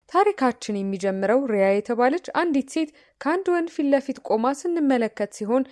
ታሪካችን የሚጀምረው ሪያ የተባለች አንዲት ሴት ከአንድ ወንድ ፊት ለፊት ቆማ ስንመለከት ሲሆን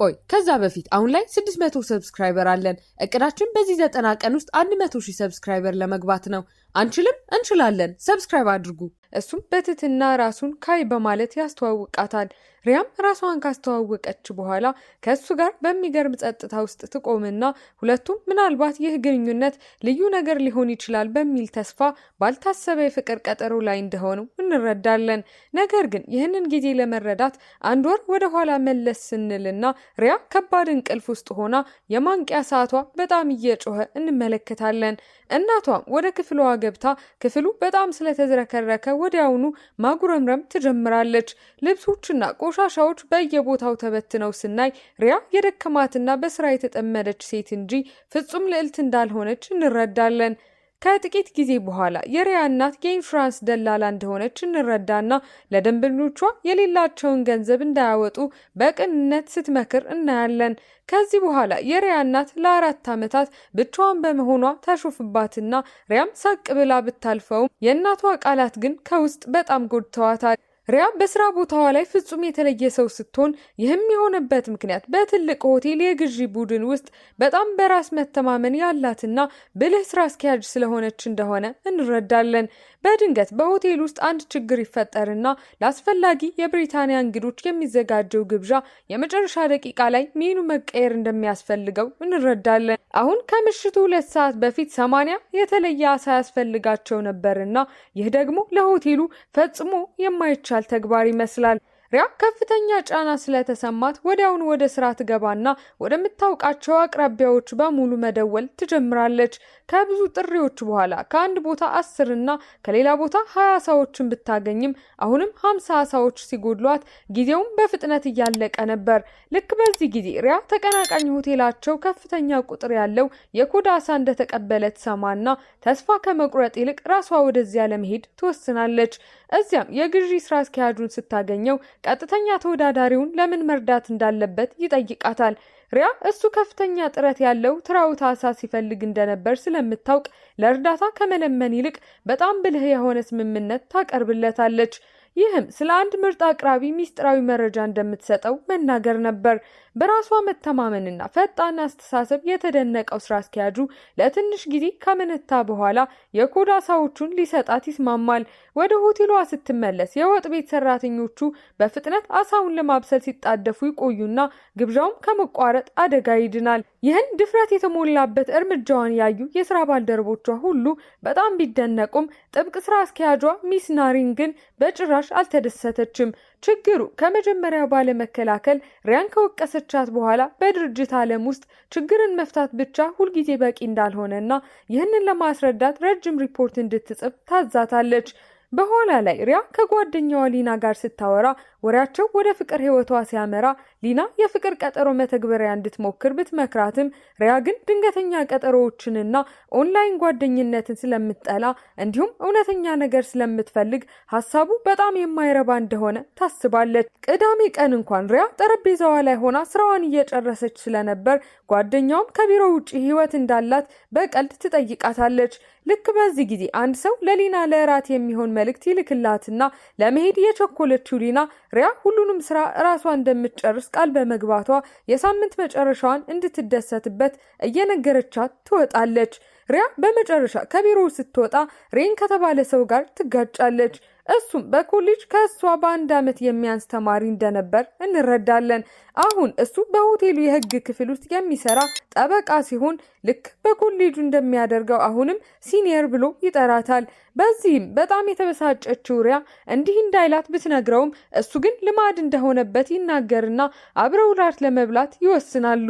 ቆይ ከዛ በፊት አሁን ላይ 600 ሰብስክራይበር አለን። እቅዳችን በዚህ 90 ቀን ውስጥ 100,000 ሰብስክራይበር ለመግባት ነው። አንችልም? እንችላለን። ሰብስክራይብ አድርጉ። እሱም በትህትና ራሱን ካይ በማለት ያስተዋውቃታል። ሪያም ራሷን ካስተዋወቀች በኋላ ከእሱ ጋር በሚገርም ጸጥታ ውስጥ ትቆምና ሁለቱም ምናልባት ይህ ግንኙነት ልዩ ነገር ሊሆን ይችላል በሚል ተስፋ ባልታሰበ የፍቅር ቀጠሮ ላይ እንደሆኑ እንረዳለን። ነገር ግን ይህንን ጊዜ ለመረዳት አንድ ወር ወደ ኋላ መለስ ስንልና ሪያ ከባድ እንቅልፍ ውስጥ ሆና የማንቂያ ሰዓቷ በጣም እየጮኸ እንመለከታለን። እናቷም ወደ ክፍሏ ገብታ ክፍሉ በጣም ስለተዝረከረከ ወዲያውኑ ማጉረምረም ትጀምራለች። ልብሶችና ቆሻሻዎች በየቦታው ተበትነው ስናይ ሪያ የደከማትና በስራ የተጠመደች ሴት እንጂ ፍጹም ልዕልት እንዳልሆነች እንረዳለን። ከጥቂት ጊዜ በኋላ የሪያ እናት የኢንሹራንስ ደላላ እንደሆነች እንረዳና ለደንበኞቿ የሌላቸውን ገንዘብ እንዳያወጡ በቅንነት ስትመክር እናያለን። ከዚህ በኋላ የሪያ እናት ለ4 ዓመታት ብቻዋን በመሆኗ ታሾፍባትና ሪያም ሳቅ ብላ ብታልፈውም የእናቷ ቃላት ግን ከውስጥ በጣም ጎድተዋታል። ሪያ በስራ ቦታዋ ላይ ፍጹም የተለየ ሰው ስትሆን ይህም የሆነበት ምክንያት በትልቅ ሆቴል የግዢ ቡድን ውስጥ በጣም በራስ መተማመን ያላትና ብልህ ስራ አስኪያጅ ስለሆነች እንደሆነ እንረዳለን። በድንገት በሆቴል ውስጥ አንድ ችግር ይፈጠርና ለአስፈላጊ የብሪታንያ እንግዶች የሚዘጋጀው ግብዣ የመጨረሻ ደቂቃ ላይ ሜኑ መቀየር እንደሚያስፈልገው እንረዳለን። አሁን ከምሽቱ 2 ሰዓት በፊት 80 የተለየ አሳ ያስፈልጋቸው ነበርና ይህ ደግሞ ለሆቴሉ ፈጽሞ የማይቻል ተግባር ይመስላል። ሪያ ከፍተኛ ጫና ስለተሰማት ወዲያውኑ ወደ ስራ ትገባና ወደምታውቃቸው አቅራቢያዎች በሙሉ መደወል ትጀምራለች። ከብዙ ጥሪዎች በኋላ ከአንድ ቦታ 10 እና ከሌላ ቦታ 20 አሳዎችን ብታገኝም አሁንም 50 አሳዎች ሲጎድሏት ጊዜውም በፍጥነት እያለቀ ነበር። ልክ በዚህ ጊዜ ሪያ ተቀናቃኝ ሆቴላቸው ከፍተኛ ቁጥር ያለው የኮዳ አሳ እንደተቀበለ ትሰማና ተስፋ ከመቁረጥ ይልቅ ራሷ ወደዚያ ለመሄድ ትወስናለች። እዚያም የግዢ ስራ አስኪያጁን ስታገኘው ቀጥተኛ ተወዳዳሪውን ለምን መርዳት እንዳለበት ይጠይቃታል። ሪያ እሱ ከፍተኛ ጥረት ያለው ትራውት አሳ ሲፈልግ እንደነበር ስለምታውቅ ለእርዳታ ከመለመን ይልቅ በጣም ብልህ የሆነ ስምምነት ታቀርብለታለች። ይህም ስለ አንድ ምርጥ አቅራቢ ሚስጥራዊ መረጃ እንደምትሰጠው መናገር ነበር። በራሷ መተማመንና ፈጣን አስተሳሰብ የተደነቀው ስራ አስኪያጁ ለትንሽ ጊዜ ከመነታ በኋላ የኮዳ አሳዎቹን ሊሰጣት ይስማማል። ወደ ሆቴሏ ስትመለስ የወጥ ቤት ሰራተኞቹ በፍጥነት አሳውን ለማብሰል ሲጣደፉ ይቆዩና ግብዣውም ከመቋረጥ አደጋ ይድናል። ይህን ድፍረት የተሞላበት እርምጃዋን ያዩ የስራ ባልደረቦቿ ሁሉ በጣም ቢደነቁም ጥብቅ ስራ አስኪያጇ ሚስ ናሪን ግን በጭራሽ አልተደሰተችም። ችግሩ ከመጀመሪያው ባለመከላከል ሪያን ከወቀሰቻት በኋላ በድርጅት ዓለም ውስጥ ችግርን መፍታት ብቻ ሁልጊዜ በቂ እንዳልሆነና ይህንን ለማስረዳት ረጅም ሪፖርት እንድትጽፍ ታዛታለች። በኋላ ላይ ሪያ ከጓደኛዋ ሊና ጋር ስታወራ ወሬያቸው ወደ ፍቅር ህይወቷ ሲያመራ ሊና የፍቅር ቀጠሮ መተግበሪያ እንድትሞክር ብትመክራትም ሪያ ግን ድንገተኛ ቀጠሮዎችንና ኦንላይን ጓደኝነትን ስለምትጠላ እንዲሁም እውነተኛ ነገር ስለምትፈልግ ሀሳቡ በጣም የማይረባ እንደሆነ ታስባለች። ቅዳሜ ቀን እንኳን ሪያ ጠረጴዛዋ ላይ ሆና ስራዋን እየጨረሰች ስለነበር ጓደኛውም ከቢሮ ውጪ ህይወት እንዳላት በቀልድ ትጠይቃታለች። ልክ በዚህ ጊዜ አንድ ሰው ለሊና ለእራት የሚሆን መልእክት ይልክላትና ለመሄድ የቸኮለችው ሊና ሪያ ሁሉንም ስራ ራሷ እንደምትጨርስ ቃል በመግባቷ የሳምንት መጨረሻዋን እንድትደሰትበት እየነገረቻት ትወጣለች። ሪያ በመጨረሻ ከቢሮ ስትወጣ ሬን ከተባለ ሰው ጋር ትጋጫለች። እሱም በኮሌጅ ከእሷ በ1 ዓመት የሚያንስ ተማሪ እንደነበር እንረዳለን። አሁን እሱ በሆቴሉ የህግ ክፍል ውስጥ የሚሰራ ጠበቃ ሲሆን ልክ በኮሌጁ እንደሚያደርገው አሁንም ሲኒየር ብሎ ይጠራታል። በዚህም በጣም የተበሳጨችው ሪያ እንዲህ እንዳይላት ብትነግረውም እሱ ግን ልማድ እንደሆነበት ይናገርና አብረው ራት ለመብላት ይወስናሉ።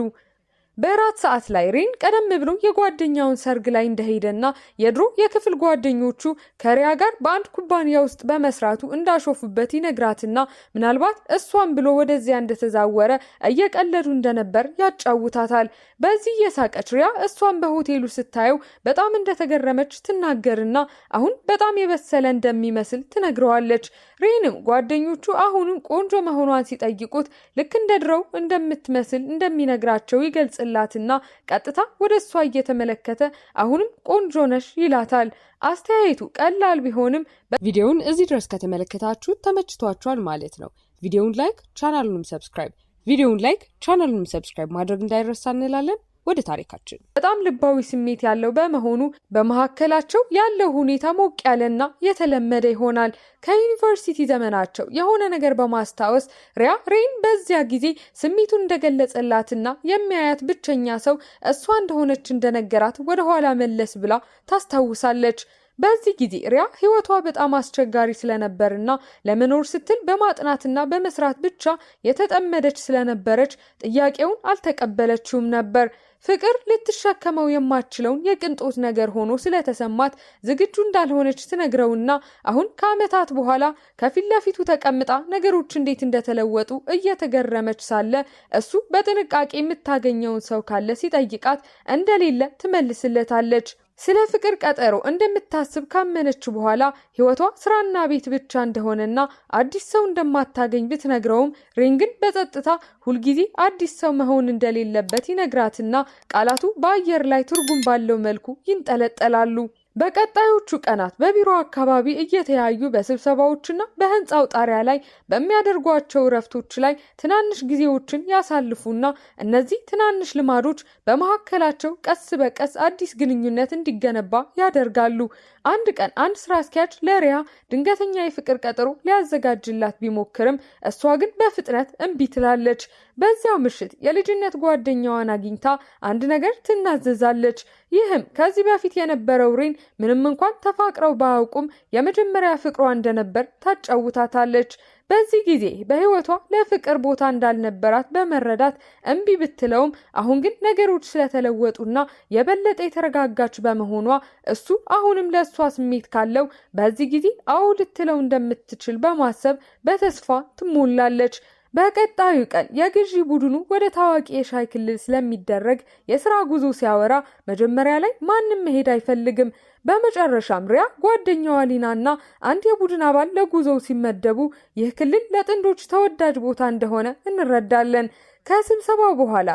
በራት ሰዓት ላይ ሬን ቀደም ብሎ የጓደኛውን ሰርግ ላይ እንደሄደና የድሮ የክፍል ጓደኞቹ ከሪያ ጋር በአንድ ኩባንያ ውስጥ በመስራቱ እንዳሾፉበት ይነግራትና ምናልባት እሷን ብሎ ወደዚያ እንደተዛወረ እየቀለዱ እንደነበር ያጫውታታል። በዚህ የሳቀች ሪያ እሷን በሆቴሉ ስታየው በጣም እንደተገረመች ትናገርና አሁን በጣም የበሰለ እንደሚመስል ትነግረዋለች። ሬንም ጓደኞቹ አሁንም ቆንጆ መሆኗን ሲጠይቁት ልክ እንደ ድሮው እንደምትመስል እንደሚነግራቸው ይገልጽ ይገልጽላትና ቀጥታ ወደሷ እየተመለከተ አሁንም ቆንጆ ነሽ ይላታል። አስተያየቱ ቀላል ቢሆንም ቪዲዮውን እዚህ ድረስ ከተመለከታችሁ ተመችቷችኋል ማለት ነው። ቪዲዮውን ላይክ ቻናሉንም ሰብስክራይብ ማድረግ እንዳይረሳ እንላለን። ወደ ታሪካችን በጣም ልባዊ ስሜት ያለው በመሆኑ በመካከላቸው ያለው ሁኔታ ሞቅ ያለና የተለመደ ይሆናል። ከዩኒቨርሲቲ ዘመናቸው የሆነ ነገር በማስታወስ ሬን በዚያ ጊዜ ስሜቱን እንደገለጸላትና የሚያያት ብቸኛ ሰው እሷ እንደሆነች እንደነገራት ወደኋላ መለስ ብላ ታስታውሳለች። በዚህ ጊዜ ህይወቷ በጣም አስቸጋሪ ስለነበርና ለመኖር ስትል በማጥናትና በመስራት ብቻ የተጠመደች ስለነበረች ጥያቄውን አልተቀበለችውም ነበር። ፍቅር ልትሸከመው የማትችለውን የቅንጦት ነገር ሆኖ ስለተሰማት ዝግጁ እንዳልሆነች ትነግረውና አሁን ከዓመታት በኋላ ከፊት ለፊቱ ተቀምጣ ነገሮች እንዴት እንደተለወጡ እየተገረመች ሳለ እሱ በጥንቃቄ የምታገኘውን ሰው ካለ ሲጠይቃት እንደሌለ ትመልስለታለች። ስለ ፍቅር ቀጠሮ እንደምታስብ ካመነች በኋላ ህይወቷ ስራና ቤት ብቻ እንደሆነና አዲስ ሰው እንደማታገኝ ብትነግረውም ሬን ግን በጸጥታ ሁልጊዜ አዲስ ሰው መሆን እንደሌለበት ይነግራትና ቃላቱ በአየር ላይ ትርጉም ባለው መልኩ ይንጠለጠላሉ። በቀጣዮቹ ቀናት በቢሮ አካባቢ እየተያዩ በስብሰባዎችና በህንጻው ጣሪያ ላይ በሚያደርጓቸው ረፍቶች ላይ ትናንሽ ጊዜዎችን ያሳልፉና እነዚህ ትናንሽ ልማዶች በመካከላቸው ቀስ በቀስ አዲስ ግንኙነት እንዲገነባ ያደርጋሉ። አንድ ቀን አንድ ስራ አስኪያጅ ለሪያ ድንገተኛ የፍቅር ቀጠሮ ሊያዘጋጅላት ቢሞክርም እሷ ግን በፍጥነት እምቢ ትላለች። በዚያው ምሽት የልጅነት ጓደኛዋን አግኝታ አንድ ነገር ትናዘዛለች። ይህም ከዚህ በፊት የነበረው ሬን ምንም እንኳን ተፋቅረው ባያውቁም የመጀመሪያ ፍቅሯ እንደነበር ታጫውታታለች። በዚህ ጊዜ በህይወቷ ለፍቅር ቦታ እንዳልነበራት በመረዳት እምቢ ብትለውም አሁን ግን ነገሮች ስለተለወጡና የበለጠ የተረጋጋች በመሆኗ እሱ አሁንም ለእሷ ስሜት ካለው በዚህ ጊዜ አዎ ልትለው እንደምትችል በማሰብ በተስፋ ትሞላለች። በቀጣዩ ቀን የግዢ ቡድኑ ወደ ታዋቂ የሻይ ክልል ስለሚደረግ የስራ ጉዞ ሲያወራ መጀመሪያ ላይ ማንም መሄድ አይፈልግም። በመጨረሻም ሪያ ጓደኛዋ ሊናና አንድ የቡድን አባል ለጉዞው ሲመደቡ ይህ ክልል ለጥንዶች ተወዳጅ ቦታ እንደሆነ እንረዳለን። ከስብሰባው በኋላ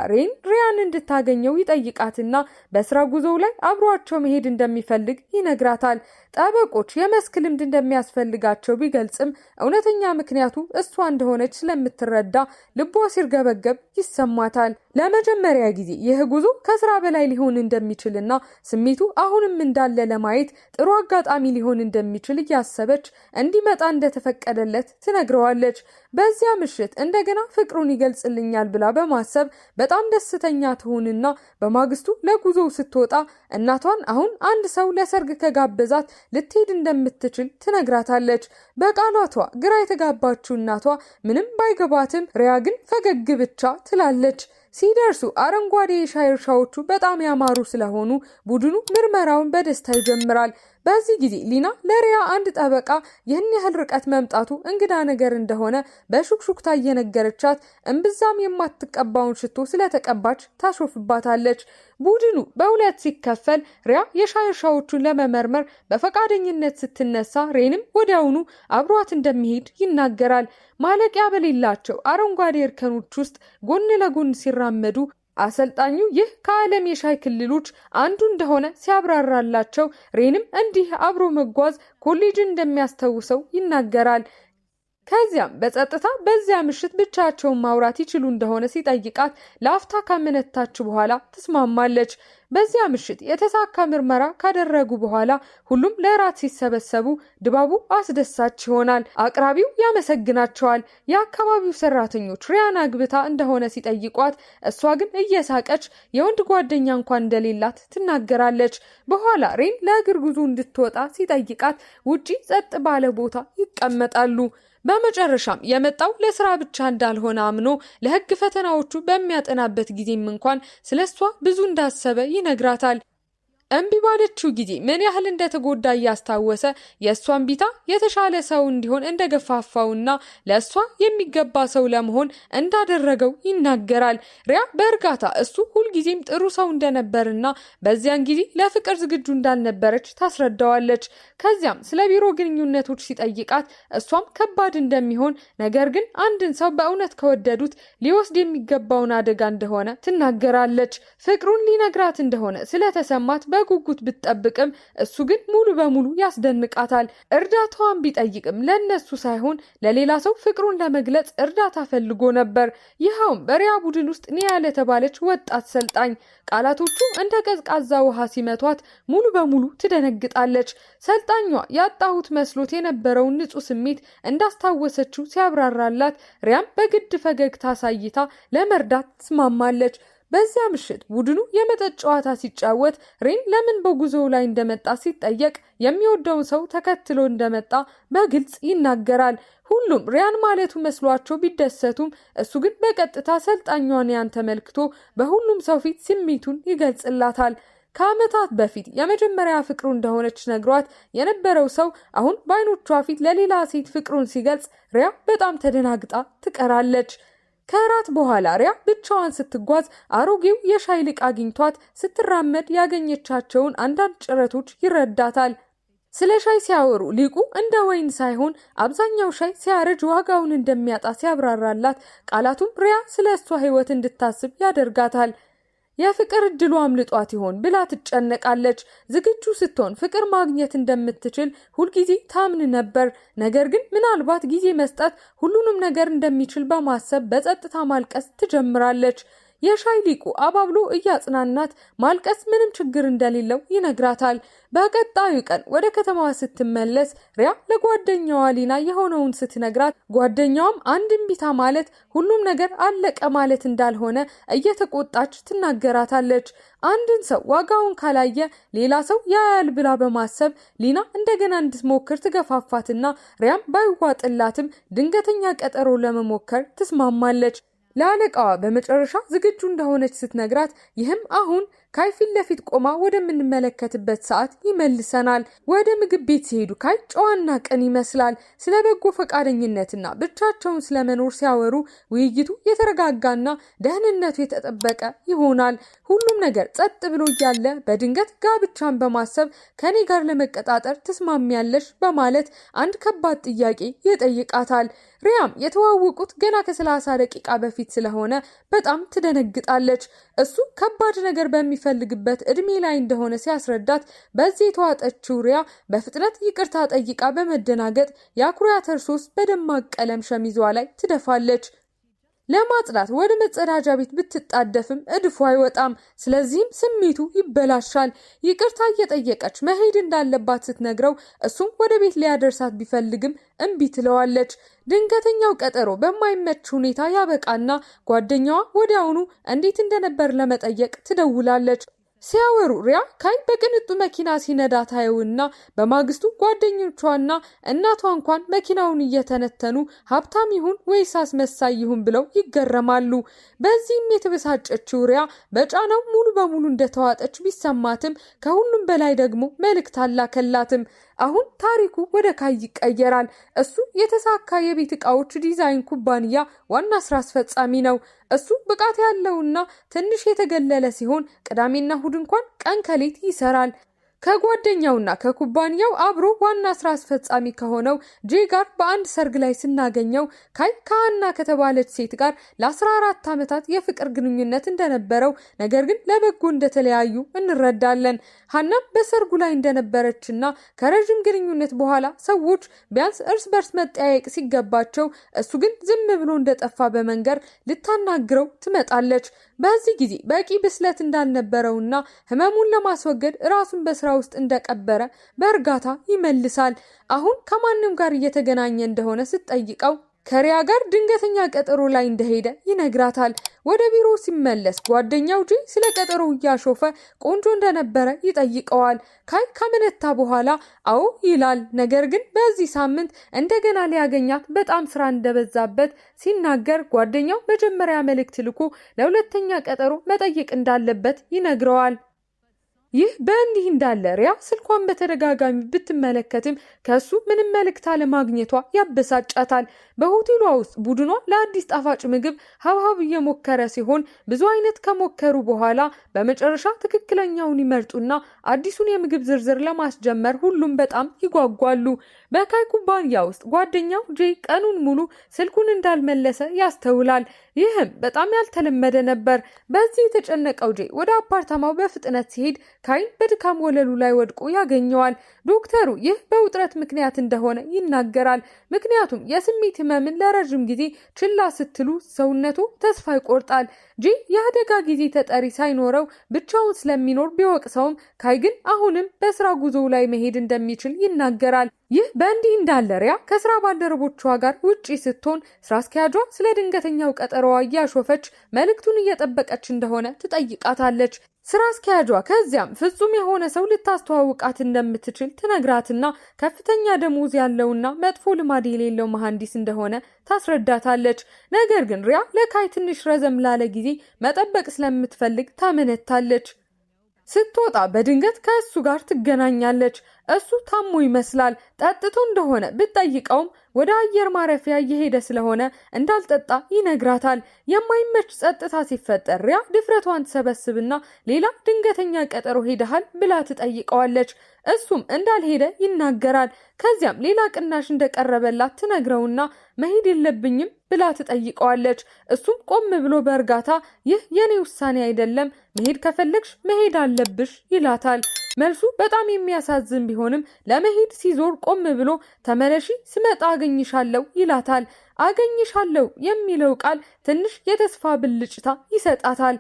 ሪያን እንድታገኘው ይጠይቃትና በስራ ጉዞው ላይ አብሯቸው መሄድ እንደሚፈልግ ይነግራታል። ጠበቆች የመስክ ልምድ እንደሚያስፈልጋቸው ቢገልጽም እውነተኛ ምክንያቱ እሷ እንደሆነች ስለምትረዳ ልቧ ሲርገበገብ ይሰማታል። ለመጀመሪያ ጊዜ ይህ ጉዞ ከስራ በላይ ሊሆን እንደሚችልና ስሜቱ አሁንም እንዳለ ለማየት ጥሩ አጋጣሚ ሊሆን እንደሚችል እያሰበች እንዲመጣ እንደተፈቀደለት ትነግረዋለች። በዚያ ምሽት እንደገና ፍቅሩን ይገልጽልኛል ብላ በማሰብ በጣም ደስተኛ ትሆንና በማግስቱ ለጉዞ ስትወጣ እናቷን አሁን አንድ ሰው ለሰርግ ከጋበዛት ልትሄድ እንደምትችል ትነግራታለች። በቃላቷ ግራ የተጋባችው እናቷ ምንም ባይገባትም ሪያ ግን ፈገግ ብቻ ትላለች። ሲደርሱ አረንጓዴ የሻይ እርሻዎቹ በጣም ያማሩ ስለሆኑ ቡድኑ ምርመራውን በደስታ ይጀምራል። በዚህ ጊዜ ሊና ለሪያ አንድ ጠበቃ ይህን ያህል ርቀት መምጣቱ እንግዳ ነገር እንደሆነ በሹክሹክታ እየነገረቻት እምብዛም የማትቀባውን ሽቶ ስለተቀባች ታሾፍባታለች። ቡድኑ በሁለት ሲከፈል ሪያ የሻይ እርሻዎቹን ለመመርመር በፈቃደኝነት ስትነሳ ሬንም ወዲያውኑ አብሯት እንደሚሄድ ይናገራል። ማለቂያ በሌላቸው አረንጓዴ እርከኖች ውስጥ ጎን ለጎን ሲራመዱ አሰልጣኙ ይህ ከዓለም የሻይ ክልሎች አንዱ እንደሆነ ሲያብራራላቸው ሬንም እንዲህ አብሮ መጓዝ ኮሌጅን እንደሚያስታውሰው ይናገራል። ከዚያም በጸጥታ በዚያ ምሽት ብቻቸውን ማውራት ይችሉ እንደሆነ ሲጠይቃት ለአፍታ ካመነታች በኋላ ትስማማለች። በዚያ ምሽት የተሳካ ምርመራ ካደረጉ በኋላ ሁሉም ለራት ሲሰበሰቡ ድባቡ አስደሳች ይሆናል። አቅራቢው ያመሰግናቸዋል። የአካባቢው ሰራተኞች ሪያን አግብታ እንደሆነ ሲጠይቋት እሷ ግን እየሳቀች የወንድ ጓደኛ እንኳን እንደሌላት ትናገራለች። በኋላ ሬን ለእግር ጉዞ እንድትወጣ ሲጠይቃት ውጪ ጸጥ ባለ ቦታ ይቀመጣሉ። በመጨረሻም የመጣው ለስራ ብቻ እንዳልሆነ አምኖ ለሕግ ፈተናዎቹ በሚያጠናበት ጊዜም እንኳን ስለሷ ብዙ እንዳሰበ ይነግራታል። እምቢ ባለችው ጊዜ ምን ያህል እንደተጎዳ እያስታወሰ የእሷን ቢታ የተሻለ ሰው እንዲሆን እንደገፋፋውና ለእሷ የሚገባ ሰው ለመሆን እንዳደረገው ይናገራል። ሪያ በእርጋታ እሱ ሁልጊዜም ጥሩ ሰው እንደነበርና በዚያን ጊዜ ለፍቅር ዝግጁ እንዳልነበረች ታስረዳዋለች። ከዚያም ስለ ቢሮ ግንኙነቶች ሲጠይቃት እሷም ከባድ እንደሚሆን ነገር ግን አንድን ሰው በእውነት ከወደዱት ሊወስድ የሚገባውን አደጋ እንደሆነ ትናገራለች። ፍቅሩን ሊነግራት እንደሆነ ስለተሰማት በጉጉት ብትጠብቅም እሱ ግን ሙሉ በሙሉ ያስደንቃታል። እርዳታዋን ቢጠይቅም ለነሱ ሳይሆን ለሌላ ሰው ፍቅሩን ለመግለጽ እርዳታ ፈልጎ ነበር። ይኸውም በሪያ ቡድን ውስጥ ኒያ ለተባለች ወጣት ሰልጣኝ። ቃላቶቹ እንደ ቀዝቃዛ ውሃ ሲመቷት ሙሉ በሙሉ ትደነግጣለች። ሰልጣኟ ያጣሁት መስሎት የነበረውን ንጹህ ስሜት እንዳስታወሰችው ሲያብራራላት ሪያም በግድ ፈገግታ አሳይታ ለመርዳት ትስማማለች። በዚያ ምሽት ቡድኑ የመጠጥ ጨዋታ ሲጫወት ሬን ለምን በጉዞው ላይ እንደመጣ ሲጠየቅ የሚወደውን ሰው ተከትሎ እንደመጣ በግልጽ ይናገራል። ሁሉም ሪያን ማለቱ መስሏቸው ቢደሰቱም እሱ ግን በቀጥታ ሰልጣኟን ያን ተመልክቶ በሁሉም ሰው ፊት ስሜቱን ይገልጽላታል። ከዓመታት በፊት የመጀመሪያ ፍቅሩ እንደሆነች ነግሯት የነበረው ሰው አሁን በዓይኖቿ ፊት ለሌላ ሴት ፍቅሩን ሲገልጽ ሪያ በጣም ተደናግጣ ትቀራለች። ከራት በኋላ ሪያ ብቻዋን ስትጓዝ አሮጌው የሻይ ልቅ አግኝቷት ስትራመድ ያገኘቻቸውን አንዳንድ ጭረቶች ይረዳታል። ስለ ሻይ ሲያወሩ ሊቁ እንደ ወይን ሳይሆን አብዛኛው ሻይ ሲያረጅ ዋጋውን እንደሚያጣ ሲያብራራላት ቃላቱም ሪያ ስለ እሷ ሕይወት እንድታስብ ያደርጋታል። የፍቅር እድሉ አምልጧት ይሆን ብላ ትጨነቃለች። ዝግጁ ስትሆን ፍቅር ማግኘት እንደምትችል ሁልጊዜ ታምን ነበር። ነገር ግን ምናልባት ጊዜ መስጠት ሁሉንም ነገር እንደሚችል በማሰብ በጸጥታ ማልቀስ ትጀምራለች። የሻይ ሊቁ አባብሎ እያጽናናት ማልቀስ ምንም ችግር እንደሌለው ይነግራታል። በቀጣዩ ቀን ወደ ከተማዋ ስትመለስ ሪያ ለጓደኛዋ ሊና የሆነውን ስትነግራት ጓደኛዋም አንድ እምቢታ ማለት ሁሉም ነገር አለቀ ማለት እንዳልሆነ እየተቆጣች ትናገራታለች። አንድን ሰው ዋጋውን ካላየ ሌላ ሰው ያያል ብላ በማሰብ ሊና እንደገና እንድትሞክር ትገፋፋትና ሪያም ባይዋጥላትም ድንገተኛ ቀጠሮ ለመሞከር ትስማማለች። ለአለቃዋ በመጨረሻ ዝግጁ እንደሆነች ስትነግራት ይህም አሁን ካይ ፊት ለፊት ቆማ ወደምንመለከትበት ሰዓት ይመልሰናል። ወደ ምግብ ቤት ሲሄዱ ካይ ጨዋና ቅን ይመስላል። ስለ በጎ ፈቃደኝነትና ብቻቸውን ስለመኖር ሲያወሩ ውይይቱ የተረጋጋና ደህንነቱ የተጠበቀ ይሆናል። ሁሉም ነገር ጸጥ ብሎ እያለ በድንገት ጋብቻን በማሰብ ከኔ ጋር ለመቀጣጠር ትስማሚያለሽ በማለት አንድ ከባድ ጥያቄ ይጠይቃታል። ሪያም የተዋወቁት ገና ከ30 ደቂቃ በፊት ስለሆነ በጣም ትደነግጣለች። እሱ ከባድ ነገር በሚፈልግበት እድሜ ላይ እንደሆነ ሲያስረዳት በዚህ የተዋጠችው ሪያ በፍጥነት ይቅርታ ጠይቃ በመደናገጥ የአኩሪ አተር ሶስ በደማቅ ቀለም ሸሚዟ ላይ ትደፋለች። ለማጽዳት ወደ መጸዳጃ ቤት ብትጣደፍም እድፉ አይወጣም። ስለዚህም ስሜቱ ይበላሻል። ይቅርታ እየጠየቀች መሄድ እንዳለባት ስትነግረው እሱም ወደ ቤት ሊያደርሳት ቢፈልግም እምቢ ትለዋለች። ድንገተኛው ቀጠሮ በማይመች ሁኔታ ያበቃና ጓደኛዋ ወዲያውኑ እንዴት እንደነበር ለመጠየቅ ትደውላለች። ሲያወሩ ሪያ ካይ በቅንጡ መኪና ሲነዳ ታየውና በማግስቱ ጓደኞቿና እናቷ እንኳን መኪናውን እየተነተኑ ሀብታም ይሁን ወይስ አስመሳይ ይሁን ብለው ይገረማሉ። በዚህም የተበሳጨችው ሪያ በጫናው ሙሉ በሙሉ እንደተዋጠች ቢሰማትም ከሁሉም በላይ ደግሞ መልእክት አላከላትም። አሁን ታሪኩ ወደ ካይ ይቀየራል። እሱ የተሳካ የቤት ዕቃዎች ዲዛይን ኩባንያ ዋና ስራ አስፈጻሚ ነው። እሱ ብቃት ያለውና ትንሽ የተገለለ ሲሆን ቅዳሜና እሁድ እንኳን ቀን ከሌት ይሰራል። ከጓደኛውና ከኩባንያው አብሮ ዋና ስራ አስፈጻሚ ከሆነው ጄ ጋር በአንድ ሰርግ ላይ ስናገኘው ካይ ከሃና ከተባለች ሴት ጋር ለ14 ዓመታት የፍቅር ግንኙነት እንደነበረው ነገር ግን ለበጎ እንደተለያዩ እንረዳለን። ሃናም በሰርጉ ላይ እንደነበረችና ከረጅም ግንኙነት በኋላ ሰዎች ቢያንስ እርስ በርስ መጠያየቅ ሲገባቸው እሱ ግን ዝም ብሎ እንደጠፋ በመንገር ልታናግረው ትመጣለች። በዚህ ጊዜ በቂ ብስለት እንዳልነበረውና ህመሙን ለማስወገድ ራሱን በስራ ውስጥ እንደቀበረ በእርጋታ ይመልሳል። አሁን ከማንም ጋር እየተገናኘ እንደሆነ ስትጠይቀው ከሪያ ጋር ድንገተኛ ቀጠሮ ላይ እንደሄደ ይነግራታል። ወደ ቢሮ ሲመለስ ጓደኛው ጂ ስለ ቀጠሮው እያሾፈ ቆንጆ እንደነበረ ይጠይቀዋል። ካይ ከመነታ በኋላ አዎ ይላል። ነገር ግን በዚህ ሳምንት እንደገና ሊያገኛት በጣም ስራ እንደበዛበት ሲናገር ጓደኛው መጀመሪያ መልእክት ልኮ ለሁለተኛ ቀጠሮ መጠየቅ እንዳለበት ይነግረዋል። ይህ በእንዲህ እንዳለ ሪያ ስልኳን በተደጋጋሚ ብትመለከትም ከሱ ምንም መልእክት አለማግኘቷ ያበሳጫታል። በሆቴሏ ውስጥ ቡድኗ ለአዲስ ጣፋጭ ምግብ ሀብሀብ እየሞከረ ሲሆን ብዙ አይነት ከሞከሩ በኋላ በመጨረሻ ትክክለኛውን ይመርጡና አዲሱን የምግብ ዝርዝር ለማስጀመር ሁሉም በጣም ይጓጓሉ። በካይ ኩባንያ ውስጥ ጓደኛው ጄ ቀኑን ሙሉ ስልኩን እንዳልመለሰ ያስተውላል። ይህም በጣም ያልተለመደ ነበር። በዚህ የተጨነቀው ጄ ወደ አፓርታማው በፍጥነት ሲሄድ ካይን በድካም ወለሉ ላይ ወድቆ ያገኘዋል። ዶክተሩ ይህ በውጥረት ምክንያት እንደሆነ ይናገራል። ምክንያቱም የስሜት ህመምን ለረጅም ጊዜ ችላ ስትሉ ሰውነቱ ተስፋ ይቆርጣል። ጄ የአደጋ ጊዜ ተጠሪ ሳይኖረው ብቻውን ስለሚኖር ቢወቅሰውም ካይ ግን አሁንም በስራ ጉዞ ላይ መሄድ እንደሚችል ይናገራል። ይህ በእንዲህ እንዳለ ሪያ ከስራ ባልደረቦቿ ጋር ውጪ ስትሆን ስራ አስኪያጇ ስለ ድንገተኛው ቀጠሮዋ እያሾፈች መልእክቱን እየጠበቀች እንደሆነ ትጠይቃታለች። ስራ አስኪያጇ ከዚያም ፍጹም የሆነ ሰው ልታስተዋውቃት እንደምትችል ትነግራትና ከፍተኛ ደሞዝ ያለውና መጥፎ ልማድ የሌለው መሐንዲስ እንደሆነ ታስረዳታለች። ነገር ግን ሪያ ለካይ ትንሽ ረዘም ላለ ጊዜ መጠበቅ ስለምትፈልግ ታመነታለች። ስትወጣ በድንገት ከእሱ ጋር ትገናኛለች። እሱ ታሞ ይመስላል። ጠጥቶ እንደሆነ ብትጠይቀውም ወደ አየር ማረፊያ እየሄደ ስለሆነ እንዳልጠጣ ይነግራታል። የማይመች ጸጥታ ሲፈጠር ሪያ ድፍረቷን ትሰበስብና ሌላ ድንገተኛ ቀጠሮ ሄደሃል ብላ ትጠይቀዋለች። እሱም እንዳልሄደ ይናገራል። ከዚያም ሌላ ቅናሽ እንደቀረበላት ትነግረውና መሄድ የለብኝም ብላ ትጠይቀዋለች። እሱም ቆም ብሎ በእርጋታ ይህ የኔ ውሳኔ አይደለም፣ መሄድ ከፈለግሽ መሄድ አለብሽ ይላታል። መልሱ በጣም የሚያሳዝን ቢሆንም ለመሄድ ሲዞር ቆም ብሎ ተመለሺ፣ ስመጣ አገኝሻለሁ ይላታል። አገኝሻለሁ የሚለው ቃል ትንሽ የተስፋ ብልጭታ ይሰጣታል።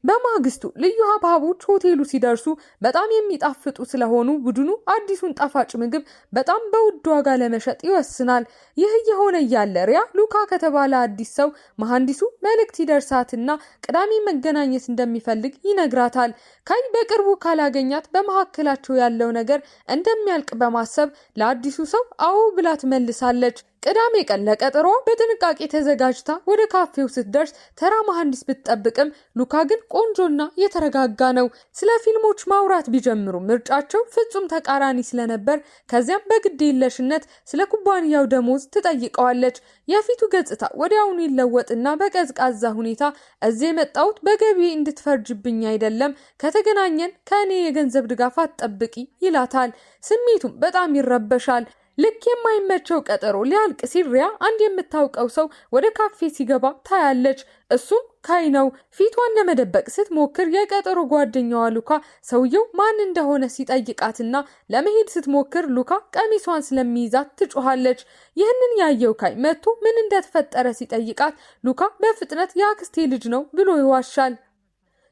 በማግስቱ ልዩ ሀብሀቦች ሆቴሉ ሲደርሱ በጣም የሚጣፍጡ ስለሆኑ ቡድኑ አዲሱን ጣፋጭ ምግብ በጣም በውድ ዋጋ ለመሸጥ ይወስናል። ይህ እየሆነ እያለ ሪያ ሉካ ከተባለ አዲስ ሰው መሐንዲሱ መልእክት ይደርሳትና ቅዳሜ መገናኘት እንደሚፈልግ ይነግራታል። ካይ በቅርቡ ካላገኛት በመካከላቸው ያለው ነገር እንደሚያልቅ በማሰብ ለአዲሱ ሰው አዎ ብላ ትመልሳለች። ቅዳሜ ቀን ለቀጠሮ በጥንቃቄ ተዘጋጅታ ወደ ካፌው ስትደርስ ተራ መሐንዲስ ብትጠብቅም ሉካ ግን ቆንጆና የተረጋጋ ነው። ስለ ፊልሞች ማውራት ቢጀምሩ ምርጫቸው ፍጹም ተቃራኒ ስለነበር ከዚያም በግዴለሽነት ስለ ኩባንያው ደሞዝ ትጠይቀዋለች። የፊቱ ገጽታ ወዲያውኑ ይለወጥና በቀዝቃዛ ሁኔታ እዚህ የመጣሁት በገቢ እንድትፈርጅብኝ አይደለም፣ ከተገናኘን ከእኔ የገንዘብ ድጋፍ አትጠብቂ ይላታል። ስሜቱም በጣም ይረበሻል። ልክ የማይመቸው ቀጠሮ ሊያልቅ ሲል ሪያ አንድ የምታውቀው ሰው ወደ ካፌ ሲገባ ታያለች። እሱም ካይ ነው። ፊቷን ለመደበቅ ስትሞክር የቀጠሮ ጓደኛዋ ሉካ ሰውየው ማን እንደሆነ ሲጠይቃትና ለመሄድ ስትሞክር ሉካ ቀሚሷን ስለሚይዛት ትጮኻለች። ይህንን ያየው ካይ መጥቶ ምን እንደተፈጠረ ሲጠይቃት ሉካ በፍጥነት የአክስቴ ልጅ ነው ብሎ ይዋሻል።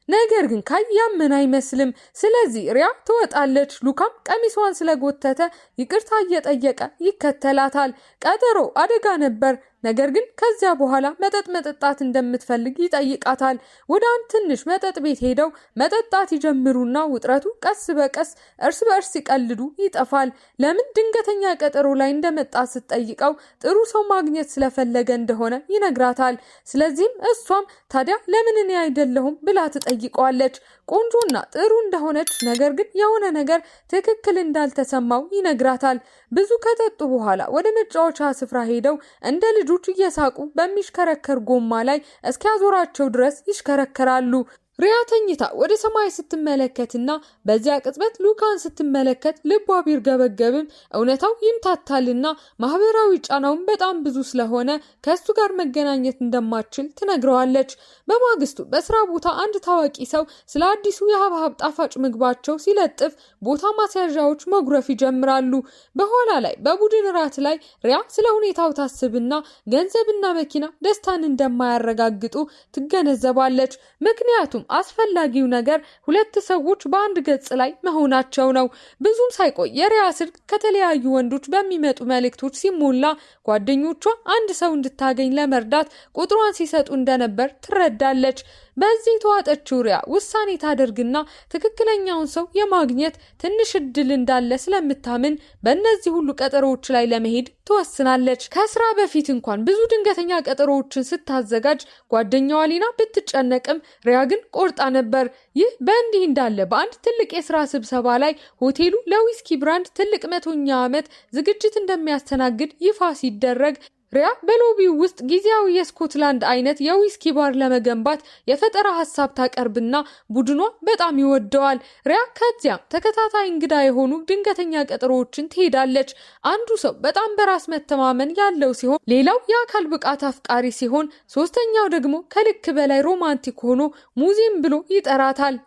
ነገር ግን ካይ ያመን አይመስልም። ስለዚህ ሪያ ትወጣለች። ሉካም ቀሚሷን ስለጎተተ ይቅርታ እየጠየቀ ይከተላታል። ቀጠሮ አደጋ ነበር። ነገር ግን ከዚያ በኋላ መጠጥ መጠጣት እንደምትፈልግ ይጠይቃታል። ወደ አንድ ትንሽ መጠጥ ቤት ሄደው መጠጣት ይጀምሩና ውጥረቱ ቀስ በቀስ እርስ በእርስ ሲቀልዱ ይጠፋል። ለምን ድንገተኛ ቀጠሮ ላይ እንደመጣ ስትጠይቀው ጥሩ ሰው ማግኘት ስለፈለገ እንደሆነ ይነግራታል። ስለዚህም እሷም ታዲያ ለምን እኔ አይደለሁም ብላ ትጠይቀዋለች። ቆንጆና ጥሩ እንደሆነች ነገር ግን የሆነ ነገር ትክክል እንዳልተሰማው ይነግራታል። ብዙ ከጠጡ በኋላ ወደ መጫወቻ ስፍራ ሄደው እንደ ልጆች እየሳቁ በሚሽከረከር ጎማ ላይ እስኪያዞራቸው ድረስ ይሽከረከራሉ። ሪያ ተኝታ ወደ ሰማይ ስትመለከትና በዚያ ቅጽበት ሉካን ስትመለከት ልቧ ቢርገበገብም እውነታው ይምታታልና ማህበራዊ ጫናውን በጣም ብዙ ስለሆነ ከሱ ጋር መገናኘት እንደማትችል ትነግረዋለች። በማግስቱ በስራ ቦታ አንድ ታዋቂ ሰው ስለ አዲሱ የሀብሀብ ጣፋጭ ምግባቸው ሲለጥፍ ቦታ ማስያዣዎች መጉረፍ ይጀምራሉ። በኋላ ላይ በቡድን ራት ላይ ሪያ ስለ ሁኔታው ታስብና ገንዘብና መኪና ደስታን እንደማያረጋግጡ ትገነዘባለች። ምክንያቱም አስፈላጊው ነገር ሁለት ሰዎች በአንድ ገጽ ላይ መሆናቸው ነው። ብዙም ሳይቆይ የሪያ ስልክ ከተለያዩ ወንዶች በሚመጡ መልእክቶች ሲሞላ ጓደኞቿ አንድ ሰው እንድታገኝ ለመርዳት ቁጥሯን ሲሰጡ እንደነበር ትረዳለች። በዚህ ተዋጠችው ሪያ ውሳኔ ታደርግና ትክክለኛውን ሰው የማግኘት ትንሽ እድል እንዳለ ስለምታምን በእነዚህ ሁሉ ቀጠሮዎች ላይ ለመሄድ ትወስናለች። ከስራ በፊት እንኳን ብዙ ድንገተኛ ቀጠሮዎችን ስታዘጋጅ ጓደኛዋ ሊና ብትጨነቅም ሪያ ግን ቆርጣ ነበር። ይህ በእንዲህ እንዳለ በአንድ ትልቅ የስራ ስብሰባ ላይ ሆቴሉ ለዊስኪ ብራንድ ትልቅ 100ኛ ዓመት ዝግጅት እንደሚያስተናግድ ይፋ ሲደረግ ሪያ በሎቢው ውስጥ ጊዜያዊ የስኮትላንድ አይነት የዊስኪ ባር ለመገንባት የፈጠራ ሐሳብ ታቀርብና ቡድኗ በጣም ይወደዋል። ሪያ ከዚያም ተከታታይ እንግዳ የሆኑ ድንገተኛ ቀጠሮዎችን ትሄዳለች። አንዱ ሰው በጣም በራስ መተማመን ያለው ሲሆን፣ ሌላው የአካል ብቃት አፍቃሪ ሲሆን፣ ሶስተኛው ደግሞ ከልክ በላይ ሮማንቲክ ሆኖ ሙዚየም ብሎ ይጠራታል።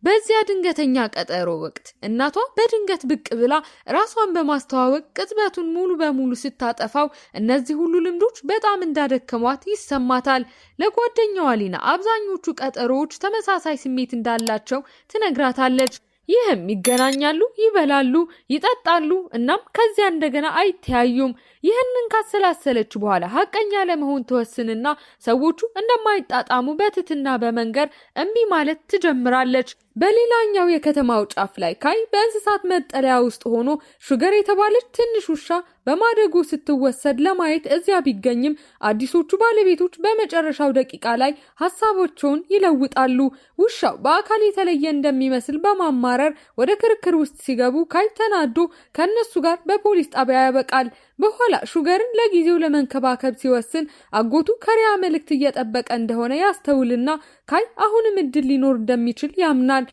በዚያ ድንገተኛ ቀጠሮ ወቅት እናቷ በድንገት ብቅ ብላ ራሷን በማስተዋወቅ ቅጽበቱን ሙሉ በሙሉ ስታጠፋው እነዚህ ሁሉ ልምዶች በጣም እንዳደከሟት ይሰማታል። ለጓደኛዋ ሊና አብዛኞቹ ቀጠሮዎች ተመሳሳይ ስሜት እንዳላቸው ትነግራታለች። ይህም ይገናኛሉ፣ ይበላሉ፣ ይጠጣሉ፣ እናም ከዚያ እንደገና አይተያዩም። ይህንን ካሰላሰለች በኋላ ሀቀኛ ለመሆን ትወስንና ሰዎቹ እንደማይጣጣሙ በትትና በመንገር እምቢ ማለት ትጀምራለች። በሌላኛው የከተማው ጫፍ ላይ ካይ በእንስሳት መጠለያ ውስጥ ሆኖ ሹገር የተባለች ትንሽ ውሻ በማደጎ ስትወሰድ ለማየት እዚያ ቢገኝም አዲሶቹ ባለቤቶች በመጨረሻው ደቂቃ ላይ ሀሳቦቻቸውን ይለውጣሉ። ውሻው በአካል የተለየ እንደሚመስል በማማረር ወደ ክርክር ውስጥ ሲገቡ ካይ ተናዶ ከነሱ ጋር በፖሊስ ጣቢያ ያበቃል። በኋላ ሹገርን ለጊዜው ለመንከባከብ ሲወስን አጎቱ ከሪያ መልእክት እየጠበቀ እንደሆነ ያስተውልና ካይ አሁንም እድል ሊኖር እንደሚችል ያምናል።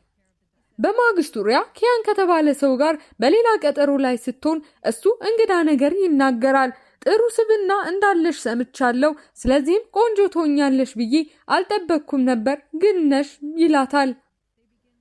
በማግስቱ ሪያ ኪያን ከተባለ ሰው ጋር በሌላ ቀጠሮ ላይ ስትሆን እሱ እንግዳ ነገር ይናገራል። ጥሩ ስብና እንዳለሽ ሰምቻለሁ፣ ስለዚህም ቆንጆ ትሆኛለሽ ብዬ አልጠበቅኩም ነበር ግን ነሽ ይላታል።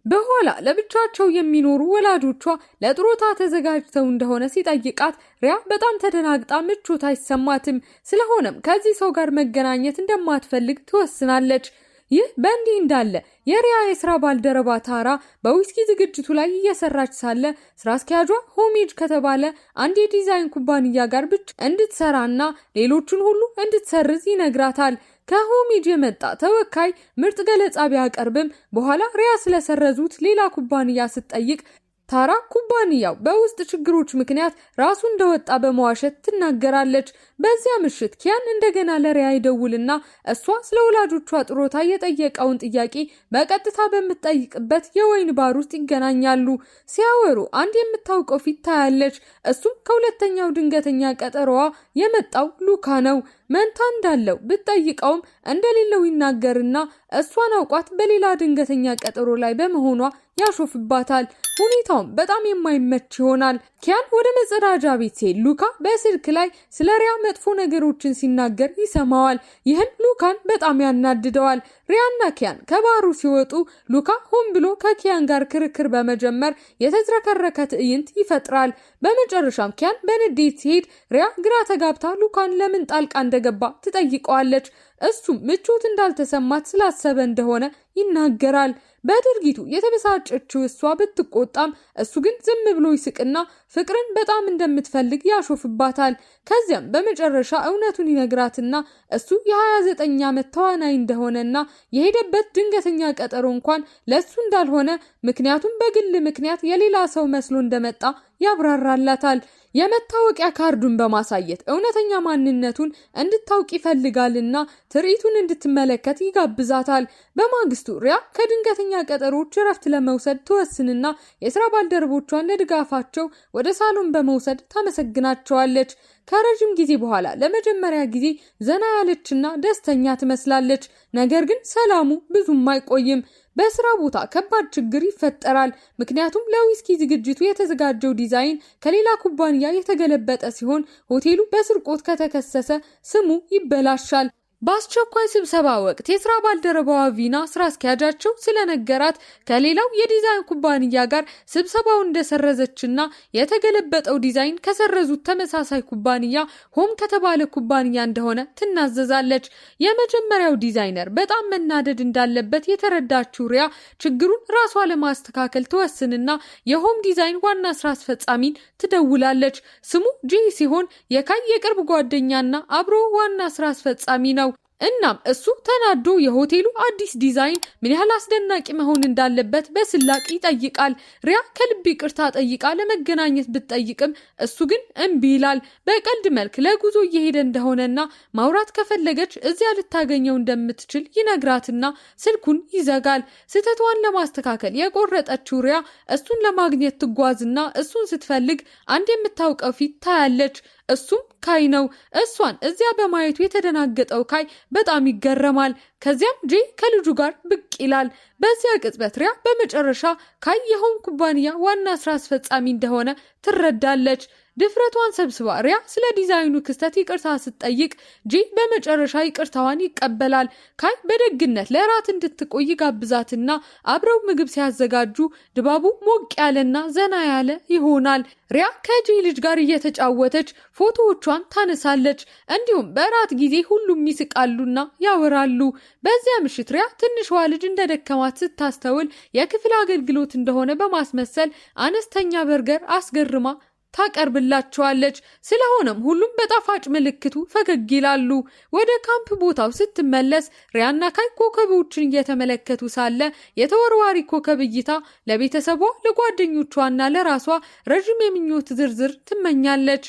በኋላ ለብቻቸው የሚኖሩ ወላጆቿ ለጥሮታ ተዘጋጅተው እንደሆነ ሲጠይቃት ሪያ በጣም ተደናግጣ ምቾት አይሰማትም። ስለሆነም ከዚህ ሰው ጋር መገናኘት እንደማትፈልግ ትወስናለች። ይህ በእንዲህ እንዳለ የሪያ የስራ ባልደረባ ታራ በዊስኪ ዝግጅቱ ላይ እየሰራች ሳለ ስራ አስኪያጇ ሆሜጅ ከተባለ አንድ የዲዛይን ኩባንያ ጋር ብቻ እንድትሰራና ሌሎቹን ሁሉ እንድትሰርዝ ይነግራታል። ከሆሜጅ የመጣ ተወካይ ምርጥ ገለጻ ቢያቀርብም በኋላ ሪያ ስለሰረዙት ሌላ ኩባንያ ስትጠይቅ ታራ ኩባንያው በውስጥ ችግሮች ምክንያት ራሱ እንደወጣ በመዋሸት ትናገራለች። በዚያ ምሽት ኪያን እንደገና ለሪያ ይደውልና እሷ ስለ ወላጆቿ ጥሮታ የጠየቀውን ጥያቄ በቀጥታ በምትጠይቅበት የወይን ባር ውስጥ ይገናኛሉ። ሲያወሩ አንድ የምታውቀው ፊት ታያለች። እሱም ከሁለተኛው ድንገተኛ ቀጠሮዋ የመጣው ሉካ ነው። መንታ እንዳለው ብትጠይቀውም እንደሌለው ይናገርና እሷን አውቋት በሌላ ድንገተኛ ቀጠሮ ላይ በመሆኗ ያሾፍባታል። ሁኔታውም በጣም የማይመች ይሆናል። ኪያን ወደ መጸዳጃ ቤት ሲሄድ ሉካ በስልክ ላይ ስለ ሪያ መጥፎ ነገሮችን ሲናገር ይሰማዋል። ይህም ሉካን በጣም ያናድደዋል። ሪያና ኪያን ከባሩ ሲወጡ ሉካ ሆን ብሎ ከኪያን ጋር ክርክር በመጀመር የተዝረከረከ ትዕይንት ይፈጥራል። በመጨረሻም ኪያን በንዴት ሲሄድ ሪያ ግራ ተጋብታ ሉካን ለምን ጣልቃ እንደገባ ትጠይቀዋለች። እሱም ምቾት እንዳልተሰማት ስላሰበ እንደሆነ ይናገራል። በድርጊቱ የተበሳጨችው እሷ ብትቆጣም እሱ ግን ዝም ብሎ ይስቅና ፍቅርን በጣም እንደምትፈልግ ያሾፍባታል። ከዚያም በመጨረሻ እውነቱን ይነግራትና እሱ የ29 ዓመት ተዋናይ እንደሆነና የሄደበት ድንገተኛ ቀጠሮ እንኳን ለሱ እንዳልሆነ ምክንያቱም በግል ምክንያት የሌላ ሰው መስሎ እንደመጣ ያብራራላታል። የመታወቂያ ካርዱን በማሳየት እውነተኛ ማንነቱን እንድታውቅ ይፈልጋልና ትርኢቱን እንድትመለከት ይጋብዛታል። በማግስቱ ሪያ ከድንገተኛ ቀጠሮዎች እረፍት ለመውሰድ ትወስንና የስራ ባልደረቦቿን ለድጋፋቸው ወደ ሳሎን በመውሰድ ታመሰግናቸዋለች። ከረጅም ጊዜ በኋላ ለመጀመሪያ ጊዜ ዘና ያለችና ደስተኛ ትመስላለች። ነገር ግን ሰላሙ ብዙም አይቆይም። በስራ ቦታ ከባድ ችግር ይፈጠራል። ምክንያቱም ለዊስኪ ዝግጅቱ የተዘጋጀው ዲዛይን ከሌላ ኩባንያ የተገለበጠ ሲሆን ሆቴሉ በስርቆት ከተከሰሰ ስሙ ይበላሻል። በአስቸኳይ ስብሰባ ወቅት የስራ ባልደረባዋ ቪና ስራ አስኪያጃቸው ስለነገራት ከሌላው የዲዛይን ኩባንያ ጋር ስብሰባውን እንደሰረዘችና የተገለበጠው ዲዛይን ከሰረዙት ተመሳሳይ ኩባንያ ሆም ከተባለ ኩባንያ እንደሆነ ትናዘዛለች። የመጀመሪያው ዲዛይነር በጣም መናደድ እንዳለበት የተረዳችው ሪያ ችግሩን ራሷ ለማስተካከል ትወስንና የሆም ዲዛይን ዋና ስራ አስፈጻሚን ትደውላለች። ስሙ ጄ ሲሆን የካይ የቅርብ ጓደኛና አብሮ ዋና ስራ አስፈጻሚ ነው። እናም እሱ ተናዶ የሆቴሉ አዲስ ዲዛይን ምን ያህል አስደናቂ መሆን እንዳለበት በስላቅ ይጠይቃል። ሪያ ከልብ ይቅርታ ጠይቃ ለመገናኘት ብትጠይቅም እሱ ግን እምቢ ይላል። በቀልድ መልክ ለጉዞ እየሄደ እንደሆነና ማውራት ከፈለገች እዚያ ልታገኘው እንደምትችል ይነግራትና ስልኩን ይዘጋል። ስህተቷን ለማስተካከል የቆረጠችው ሪያ እሱን ለማግኘት ትጓዝና እሱን ስትፈልግ አንድ የምታውቀው ፊት ታያለች። እሱም ካይ ነው። እሷን እዚያ በማየቱ የተደናገጠው ካይ በጣም ይገረማል። ከዚያም ጄ ከልጁ ጋር ብቅ ይላል። በዚያ ቅጽበት ሪያ በመጨረሻ ካይ የሆም ኩባንያ ዋና ስራ አስፈጻሚ እንደሆነ ትረዳለች። ድፍረቷን ሰብስባ ሪያ ስለ ዲዛይኑ ክስተት ይቅርታ ስትጠይቅ ጄ በመጨረሻ ይቅርታዋን ይቀበላል። ካይ በደግነት ለራት እንድትቆይ ጋብዛትና አብረው ምግብ ሲያዘጋጁ ድባቡ ሞቅ ያለና ዘና ያለ ይሆናል። ሪያ ከጄ ልጅ ጋር እየተጫወተች ፎቶዎቿን ታነሳለች። እንዲሁም በራት ጊዜ ሁሉም ይስቃሉና ያወራሉ። በዚያ ምሽት ሪያ ትንሿ ልጅ እንደደከማት ስታስተውል የክፍል አገልግሎት እንደሆነ በማስመሰል አነስተኛ በርገር አስገርማ ታቀርብላቸዋለች። ስለሆነም ሁሉም በጣፋጭ ምልክቱ ፈገግ ይላሉ። ወደ ካምፕ ቦታው ስትመለስ ሪያና ካይ ኮከቦችን እየተመለከቱ ሳለ የተወርዋሪ ኮከብ እይታ ለቤተሰቧ ለጓደኞቿና ለራሷ ረዥም የምኞት ዝርዝር ትመኛለች።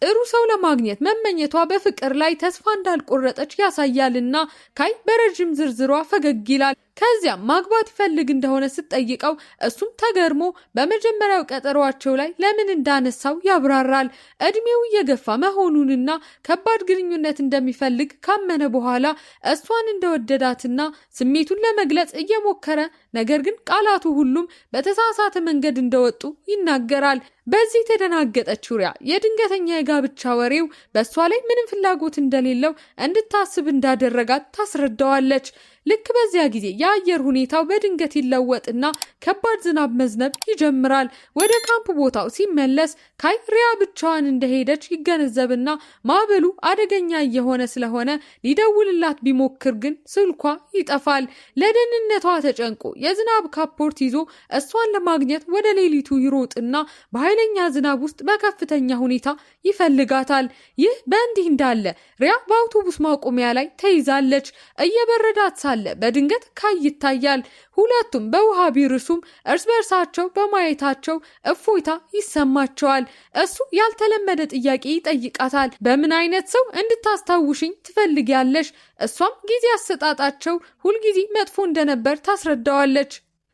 ጥሩ ሰው ለማግኘት መመኘቷ በፍቅር ላይ ተስፋ እንዳልቆረጠች ያሳያልና ካይ በረዥም ዝርዝሯ ፈገግ ይላል። ከዚያም ማግባት ይፈልግ እንደሆነ ስትጠይቀው እሱም ተገርሞ በመጀመሪያው ቀጠሯቸው ላይ ለምን እንዳነሳው ያብራራል። እድሜው እየገፋ መሆኑንና ከባድ ግንኙነት እንደሚፈልግ ካመነ በኋላ እሷን እንደወደዳትና ስሜቱን ለመግለጽ እየሞከረ ነገር ግን ቃላቱ ሁሉም በተሳሳተ መንገድ እንደወጡ ይናገራል። በዚህ የተደናገጠችው ሪያ የድንገተኛ የጋብቻ ወሬው በእሷ ላይ ምንም ፍላጎት እንደሌለው እንድታስብ እንዳደረጋት ታስረዳዋለች። ልክ በዚያ ጊዜ የአየር ሁኔታው በድንገት ይለወጥና ከባድ ዝናብ መዝነብ ይጀምራል። ወደ ካምፕ ቦታው ሲመለስ ካይ ሪያ ብቻዋን እንደሄደች ይገነዘብና ማዕበሉ አደገኛ እየሆነ ስለሆነ ሊደውልላት ቢሞክር ግን ስልኳ ይጠፋል። ለደህንነቷ ተጨንቆ የዝናብ ካፖርት ይዞ እሷን ለማግኘት ወደ ሌሊቱ ይሮጥና በኃይለኛ ዝናብ ውስጥ በከፍተኛ ሁኔታ ይፈልጋታል። ይህ በእንዲህ እንዳለ ሪያ በአውቶቡስ ማቆሚያ ላይ ተይዛለች። እየበረዳት ሳለ በድንገት ካይ ይታያል። ሁለቱም በውሃ ቢርሱም እርስ በርሳቸው በማየታቸው እፎይታ ይሰማቸዋል። እሱ ያልተለመደ ጥያቄ ይጠይቃታል። በምን አይነት ሰው እንድታስታውሽኝ ትፈልጊያለሽ? እሷም ጊዜ አሰጣጣቸው ሁልጊዜ መጥፎ እንደነበር ታስረዳዋለች።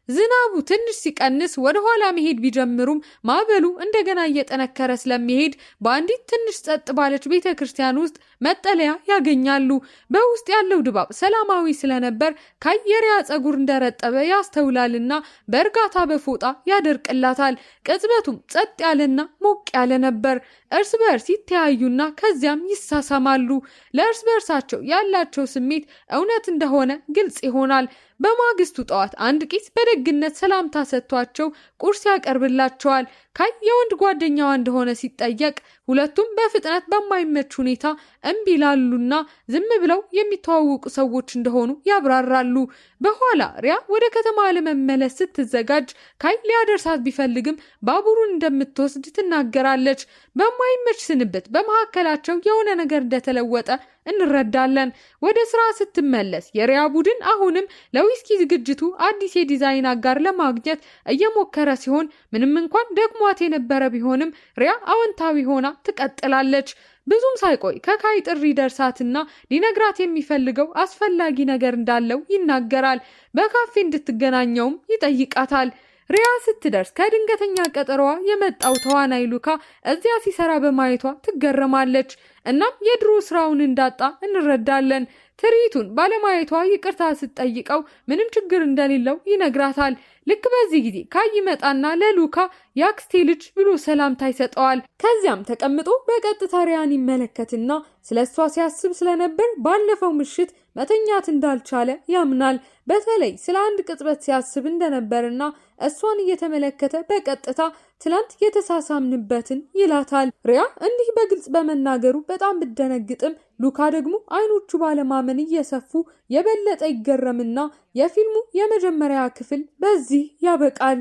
ዝናቡ ትንሽ ሲቀንስ ወደ ኋላ መሄድ ቢጀምሩም ማዕበሉ እንደገና እየጠነከረ ስለሚሄድ በአንዲት ትንሽ ጸጥ ባለች ቤተክርስቲያን ውስጥ መጠለያ ያገኛሉ። በውስጥ ያለው ድባብ ሰላማዊ ስለነበር ካይ የሪያ ጸጉር እንደረጠበ ያስተውላልና በእርጋታ በፎጣ ያደርቅላታል። ቅጽበቱም ጸጥ ያለና ሞቅ ያለ ነበር። እርስ በርስ ይተያዩና ከዚያም ይሳሳማሉ። ለእርስ በርሳቸው ያላቸው ስሜት እውነት እንደሆነ ግልጽ ይሆናል። በማግስቱ ጠዋት አንድ ቄስ በደግነት ሰላምታ ሰጥቷቸው ቁርስ ያቀርብላቸዋል። ካይ የወንድ ጓደኛዋ እንደሆነ ሲጠየቅ ሁለቱም በፍጥነት በማይመች ሁኔታ እምቢ ይላሉና ዝም ብለው የሚተዋወቁ ሰዎች እንደሆኑ ያብራራሉ። በኋላ ሪያ ወደ ከተማ ለመመለስ ስትዘጋጅ ካይ ሊያደርሳት ቢፈልግም ባቡሩን እንደምትወስድ ትናገራለች። በማይመች ስንብት በመካከላቸው የሆነ ነገር እንደተለወጠ እንረዳለን። ወደ ስራ ስትመለስ የሪያ ቡድን አሁንም ለዊስኪ ዝግጅቱ አዲስ የዲዛይን አጋር ለማግኘት እየሞከረ ሲሆን ምንም እንኳን ደክሟት የነበረ ቢሆንም ሪያ አዎንታዊ ሆና ትቀጥላለች። ብዙም ሳይቆይ ከካይ ጥሪ ደርሳትና ሊነግራት የሚፈልገው አስፈላጊ ነገር እንዳለው ይናገራል። በካፌ እንድትገናኘውም ይጠይቃታል። ሪያ ስትደርስ ከድንገተኛ ቀጠሮዋ የመጣው ተዋናይ ሉካ እዚያ ሲሰራ በማየቷ ትገረማለች። እናም የድሮ ስራውን እንዳጣ እንረዳለን። ትርኢቱን ባለማየቷ ይቅርታ ስትጠይቀው ምንም ችግር እንደሌለው ይነግራታል። ልክ በዚህ ጊዜ ካይ ይመጣና ለሉካ የአክስቴ ልጅ ብሎ ሰላምታ ይሰጠዋል። ከዚያም ተቀምጦ በቀጥታ ሪያን ይመለከትና ስለሷ ሲያስብ ስለነበር ባለፈው ምሽት መተኛት እንዳልቻለ ያምናል። በተለይ ስለ አንድ ቅጽበት ሲያስብ እንደነበርና እሷን እየተመለከተ በቀጥታ ትላንት የተሳሳምንበትን ይላታል። ሪያ እንዲህ በግልጽ በመናገሩ በጣም ብደነግጥም ሉካ ደግሞ አይኖቹ ባለማመን እየሰፉ የበለጠ ይገረምና የፊልሙ የመጀመሪያ ክፍል በዚህ ያበቃል።